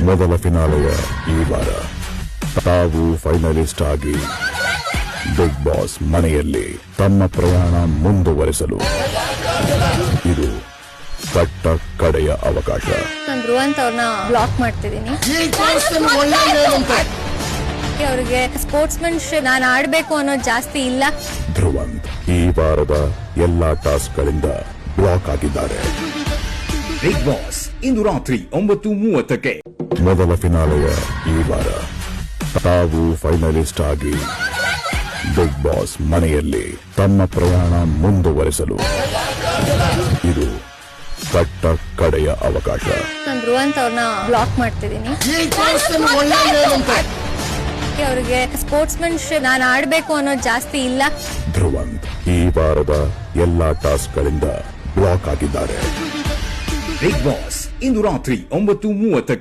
ಮೊದಲ ಫಿನಾಲೆಯ ಈ ವಾರ ತಾವು ಫೈನಲಿಸ್ಟ್ ಆಗಿ ಬಿಗ್ ಬಾಸ್ ಮನೆಯಲ್ಲಿ ತಮ್ಮ ಪ್ರಯಾಣ ಮುಂದುವರೆಸಲು ಇದು ಕಟ್ಟ ಕಡೆಯ ಅವಕಾಶ. ನಾನು ಧ್ರುವಂತ್ ಅವ್ರನ್ನ ಬ್ಲಾಕ್ ಮಾಡ್ತಿದ್ದೀನಿ. ಅವ್ರಿಗೆ ಸ್ಪೋರ್ಟ್ಸ್ಮನ್ಶಿಪ್ ನಾನು ಆಡ್ಬೇಕು ಅನ್ನೋದು ಜಾಸ್ತಿ ಇಲ್ಲ. ಧ್ರುವಂತ್ ಈ ವಾರದ ಎಲ್ಲಾ ಟಾಸ್ಕ್ ಗಳಿಂದ ಬ್ಲಾಕ್ ಆಗಿದ್ದಾರೆ. ಬಿಗ್ ಬಾಸ್ ಇಂದು ರಾತ್ರಿ 9:30ಕ್ಕೆ ಮೊದಲ ಫಿನಾಲೆಯ ಈ ವಾರ ತಾವು ಫೈನಲಿಸ್ಟ್ ಆಗಿ ಬಿಗ್ ಬಾಸ್ ಮನೆಯಲ್ಲಿ ತಮ್ಮ ಪ್ರಯಾಣ ಮುಂದುವರೆಸಲು ಇದು ಕಟ್ಟ ಕಡೆಯ ಅವಕಾಶ. ನಾನು ಧ್ರುವಂತ್ ಅವ್ರನ್ನ ಬ್ಲಾಕ್ ಮಾಡ್ತಿದ್ದೀನಿ. ಅವ್ರಿಗೆ ಸ್ಪೋರ್ಟ್ಸ್ಮನ್ಶಿಪ್ ನಾನು ಆಡ್ಬೇಕು ಅನ್ನೋದು ಜಾಸ್ತಿ ಇಲ್ಲ. ಧ್ರುವಂತ್ ಈ ವಾರದ ಎಲ್ಲಾ ಟಾಸ್ಕ್ ಗಳಿಂದ ಬ್ಲಾಕ್ ಆಗಿದ್ದಾರೆ. ಬಿಗ್ ಬಾಸ್ ಇಂದು ರಾತ್ರಿ 9:30